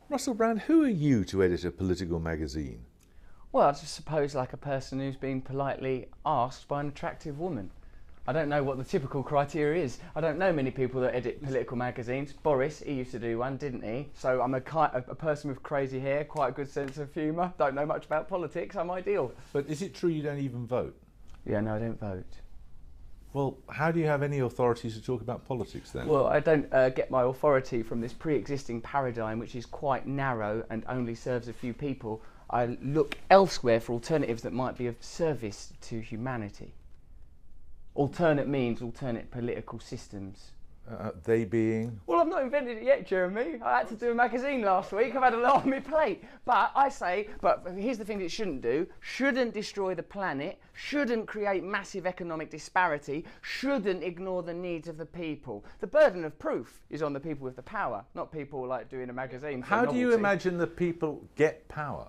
Russell Brand, who are you to edit a political magazine? Well, I just suppose like a person who's been politely asked by an attractive woman. I don't know what the typical criteria is. I don't know many people that edit political magazines. Boris, he used to do one, didn't he? So I'm a person with crazy hair, quite a good sense of humour, don't know much about politics, I'm ideal. But is it true you don't even vote? Yeah, no, I don't vote. Well, how do you have any authority to talk about politics then? Well, I don't get my authority from this pre-existing paradigm, which is quite narrow and only serves a few people. I look elsewhere for alternatives that might be of service to humanity. Alternate means alternate political systems. They being? Well, I've not invented it yet, Jeremy. I had to do a magazine last week. I've had a lot on my plate. But here's the thing it shouldn't do. Shouldn't destroy the planet, shouldn't create massive economic disparity, shouldn't ignore the needs of the people. The burden of proof is on the people with the power, not people like doing a magazine. How do you imagine the people get power?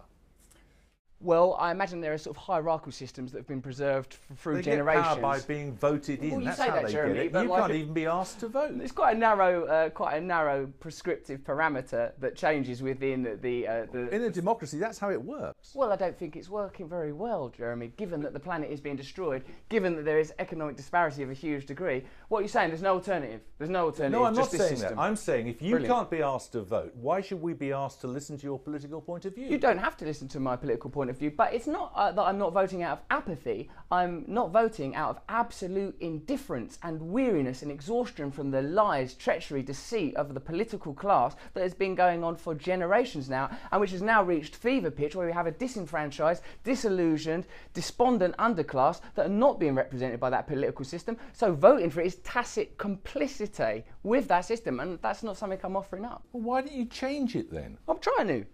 Well, I imagine there are sort of hierarchical systems that have been preserved through generations. They get power by being voted in. Well, you That's say how that, they Jeremy, get it. but You like can't even be asked to vote. It's quite a narrow prescriptive parameter that changes within the. In a democracy, that's how it works. Well, I don't think it's working very well, Jeremy. Given that the planet is being destroyed, given that there is economic disparity of a huge degree, what you're saying? There's no alternative. There's no alternative. No, I'm not just this saying system. that. I'm saying if you can't be asked to vote, why should we be asked to listen to your political point of view? You don't have to listen to my political point of view, but it's not that I'm not voting out of apathy. I'm not voting out of absolute indifference and weariness and exhaustion from the lies, treachery, deceit of the political class that has been going on for generations now, and which has now reached fever pitch where we have a disenfranchised, disillusioned, despondent underclass that are not being represented by that political system. So voting for it is tacit complicity with that system, and that's not something I'm offering up. Well, why don't you change it then? I'm trying to.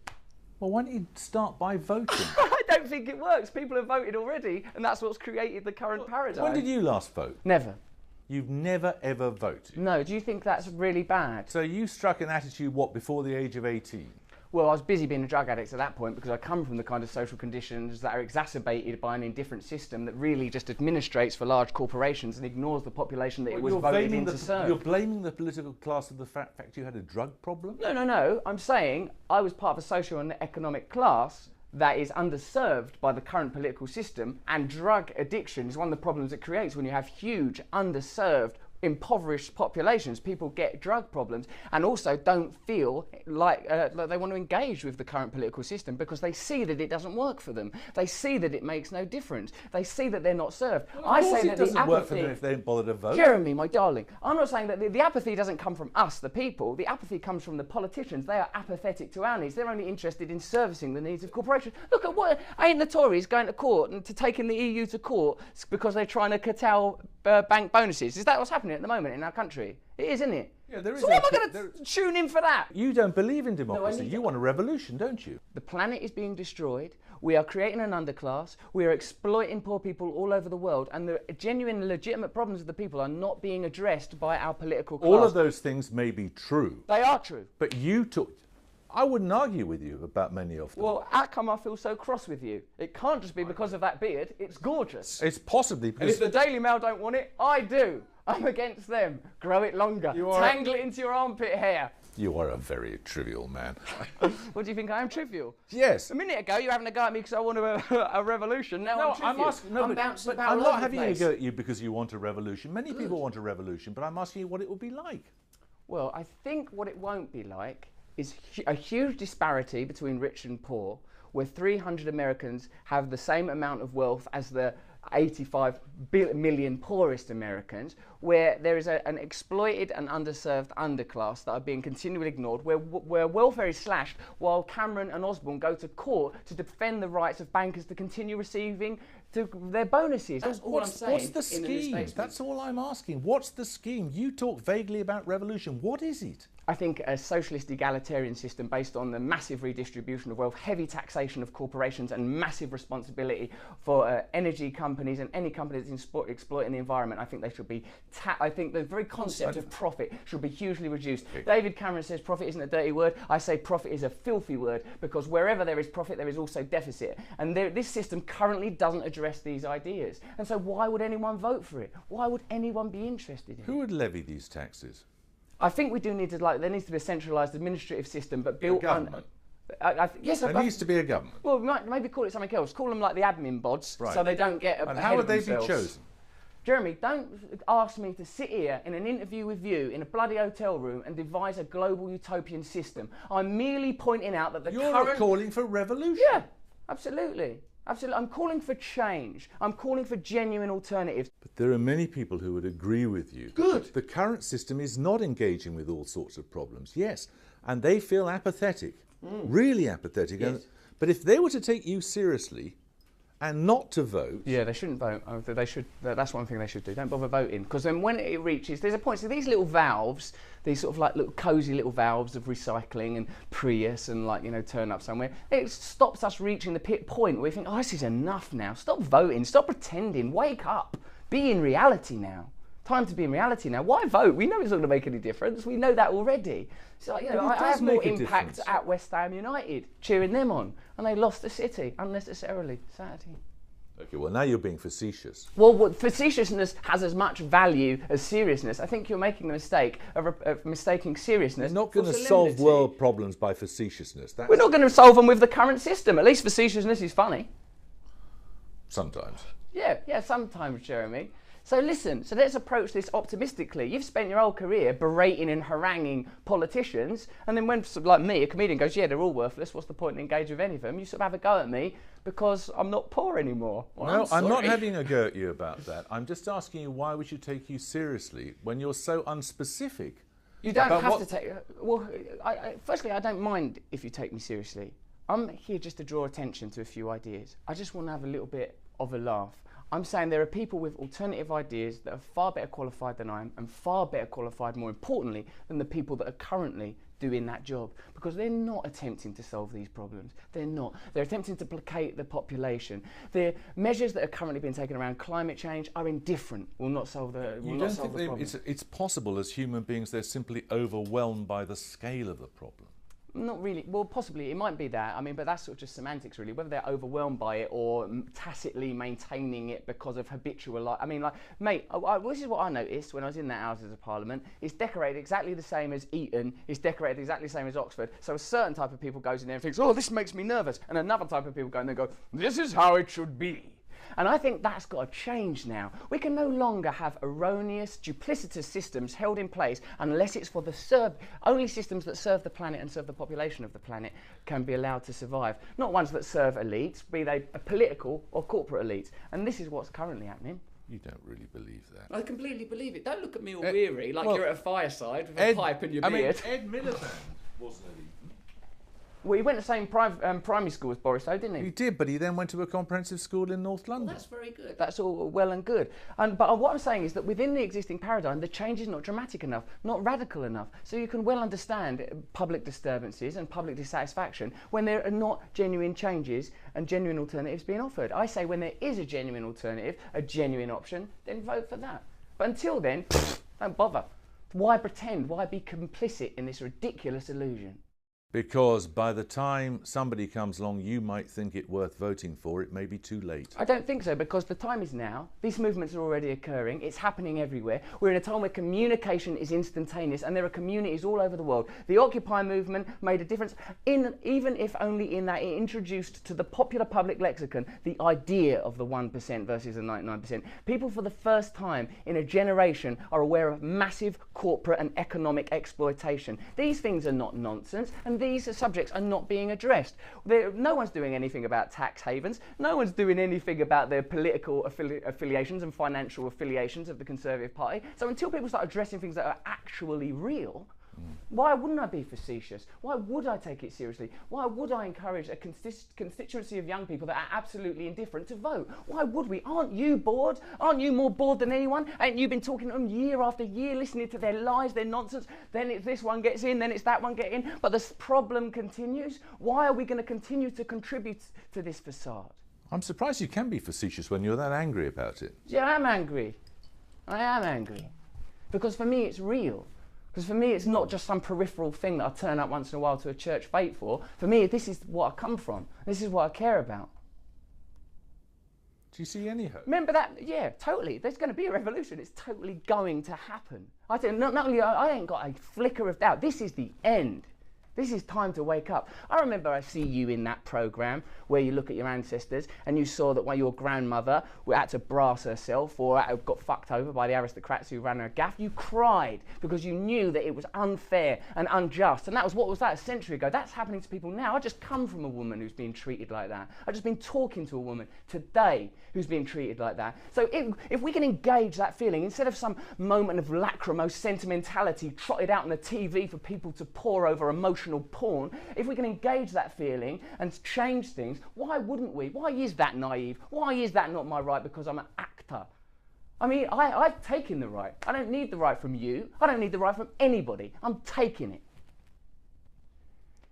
Well, why don't you start by voting? I don't think it works. People have voted already, and that's what's created the current paradigm. When did you last vote? Never. You've never, ever voted? No. Do you think that's really bad? So you struck an attitude, what, before the age of 18? Well, I was busy being a drug addict at that point because I come from the kind of social conditions that are exacerbated by an indifferent system that really just administrates for large corporations and ignores the population that it was voted in to serve. You're blaming the political class for the fact you had a drug problem? No. I'm saying I was part of a social and economic class that is underserved by the current political system, and drug addiction is one of the problems it creates when you have huge, underserved, impoverished populations. People get drug problems and also don't feel like they want to engage with the current political system because they see that it doesn't work for them. They see that it makes no difference. They see that they're not served. Well, I say that it doesn't the apathy, work for them if they don't bother to vote. Jeremy, my darling, I'm not saying that the apathy doesn't come from us, the people. The apathy comes from the politicians. They are apathetic to our needs. They're only interested in servicing the needs of corporations. Look at what ain't the Tories going to court and to taking the EU to court because they're trying to curtail bank bonuses. Is that what's happening at the moment in our country? It is, isn't it? Yeah, there is. So why am I going to tune in for that? You don't believe in democracy. No, you want a revolution, don't you? The planet is being destroyed. We are creating an underclass. We are exploiting poor people all over the world. And the genuine, legitimate problems of the people are not being addressed by our political class. All of those things may be true. They are true. But you took... I wouldn't argue with you about many of them. Well, how come I feel so cross with you? It can't just be because of that beard. It's gorgeous. It's possibly because... And if the Daily Mail don't want it, I do. I'm against them. Grow it longer. Tangle it into your armpit hair. You are a very trivial man. What do you think? I am trivial? Yes. A minute ago, you were having a go at me because I want a revolution. Now I'm trivial. I'm bouncing about I'm all not over the having a place. go at you because you want a revolution. Many people want a revolution, but I'm asking you what it would be like. Well, I think what it won't be like is a huge disparity between rich and poor, where 300 Americans have the same amount of wealth as the 85 million poorest Americans, where there is an exploited and underserved underclass that are being continually ignored, where welfare is slashed while Cameron and Osborne go to court to defend the rights of bankers to continue receiving their bonuses. That's all I'm saying. What's the scheme? That's all I'm asking. What's the scheme? You talk vaguely about revolution. What is it? I think a socialist egalitarian system based on the massive redistribution of wealth, heavy taxation of corporations and massive responsibility for energy companies and any company that's exploiting the environment. I think they should be, I think the very concept of profit should be hugely reduced. Okay. David Cameron says profit isn't a dirty word. I say profit is a filthy word because wherever there is profit, there is also deficit. And this system currently doesn't address these ideas. And so why would anyone vote for it? Why would anyone be interested in it? Who would levy these taxes? I think we do need to, like, there needs to be a centralised administrative system, but built on... Yes, there needs to be a government. Well, we might maybe call it something else. Call them like the admin bods, so they don't get And how would they be chosen? Jeremy, don't ask me to sit here in an interview with you in a bloody hotel room and devise a global utopian system. I'm merely pointing out that You're calling for revolution. Yeah, absolutely. Absolutely. I'm calling for change. I'm calling for genuine alternatives. But there are many people who would agree with you. Good. The current system is not engaging with all sorts of problems, yes, and they feel apathetic, really apathetic. Yes. But if they were to take you seriously and not to vote... Yeah, they shouldn't vote. They should. That's one thing they should do. Don't bother voting. Because then when it reaches... There's a point. So these little valves, these sort of like little cosy little valves of recycling and Prius and, like, you know, turn up somewhere, it stops us reaching the point where we think, oh, this is enough now. Stop voting. Stop pretending. Wake up. Be in reality now. Time to be in reality now. Why vote? We know it's not going to make any difference. We know that already. So, you know, I have more impact at West Ham United, cheering them on, and they lost the City unnecessarily Saturday. Okay, well, now you're being facetious. Well, facetiousness has as much value as seriousness. I think you're making the mistake of mistaking seriousness. You're not going to solve world problems by facetiousness. We're not going to solve them with the current system. At least facetiousness is funny. Sometimes. Yeah, sometimes, Jeremy. So listen, so let's approach this optimistically. You've spent your whole career berating and haranguing politicians, and then when, like me, a comedian goes, yeah, they're all worthless, what's the point in engaging with any of them? You sort of have a go at me because I'm not poor anymore. Well, no, I'm not having a go at you about that. I'm just asking you why we should take you seriously when you're so unspecific. You don't have to take... Well, firstly, I don't mind if you take me seriously. I'm here just to draw attention to a few ideas. I just want to have a little bit of a laugh. I'm saying there are people with alternative ideas that are far better qualified than I am, and far better qualified, more importantly, than the people that are currently doing that job, because they're not attempting to solve these problems. They're not. They're attempting to placate the population. The measures that are currently being taken around climate change are indifferent, will not solve the problem. It's possible as human beings they're simply overwhelmed by the scale of the problem? Not really. Well, possibly. It might be that. I mean, but that's sort of just semantics, really. Whether they're overwhelmed by it or tacitly maintaining it because of habitual life. I mean, like, mate, this is what I noticed when I was in that Houses of Parliament. It's decorated exactly the same as Eton. It's decorated exactly the same as Oxford. So a certain type of people goes in there and thinks, oh, this makes me nervous. And another type of people go in there and go, this is how it should be. And I think that's got to change now. We can no longer have erroneous, duplicitous systems held in place unless it's for the only systems that serve the planet and serve the population of the planet can be allowed to survive. Not ones that serve elites, be they political or corporate elites. And this is what's currently happening. You don't really believe that. I completely believe it. Don't look at me all weary, like you're at a fireside with a pipe and your beard. I mean, Ed Miliband wasn't an elite. Well, he went to the same primary school as Boris, though, didn't he? He did, but he then went to a comprehensive school in North London. Well, that's very good. That's all well and good. But what I'm saying is that within the existing paradigm, the change is not dramatic enough, not radical enough. So you can well understand public disturbances and public dissatisfaction when there are not genuine changes and genuine alternatives being offered. I say when there is a genuine alternative, a genuine option, then vote for that. But until then, don't bother. Why pretend? Why be complicit in this ridiculous illusion? Because by the time somebody comes along you might think it worth voting for, it may be too late. I don't think so, because the time is now. These movements are already occurring. It's happening everywhere. We're in a time where communication is instantaneous, and there are communities all over the world. The Occupy movement made a difference, even if only in that it introduced to the popular public lexicon the idea of the 1% versus the 99%. People for the first time in a generation are aware of massive corporate and economic exploitation. These things are not nonsense, and these subjects are not being addressed. No one's doing anything about tax havens. No one's doing anything about their political affiliations and financial affiliations of the Conservative Party. So until people start addressing things that are actually real, why wouldn't I be facetious? Why would I take it seriously? Why would I encourage a constituency of young people that are absolutely indifferent to vote? Why would we? Aren't you bored? Aren't you more bored than anyone? Ain't you been talking to them year after year, listening to their lies, their nonsense? Then it's this one gets in, then it's that one gets in. But this problem continues. Why are we going to continue to contribute to this facade? I'm surprised you can be facetious when you're that angry about it. Yeah, I am angry. I am angry. Because for me it's real. Because for me, it's not just some peripheral thing that I turn up once in a while to a church fete for. For me, this is what I come from. This is what I care about. Do you see any hope? Remember that? Yeah, totally. There's going to be a revolution. It's totally going to happen. I think not only I ain't got a flicker of doubt. This is the end. This is time to wake up. I remember I see you in that programme where you look at your ancestors and you saw that when your grandmother had to brass herself or got fucked over by the aristocrats who ran her gaff, you cried because you knew that it was unfair and unjust. And that was, what was that, a century ago? That's happening to people now. I just come from a woman who's being treated like that. I've just been talking to a woman today who's being treated like that. So if we can engage that feeling, instead of some moment of lachrymose sentimentality trotted out on the TV for people to pore over emotional porn, if we can engage that feeling and change things, why wouldn't we? Why is that naive? Why is that not my right because I'm an actor? I mean, I've taken the right. I don't need the right from you. I don't need the right from anybody. I'm taking it.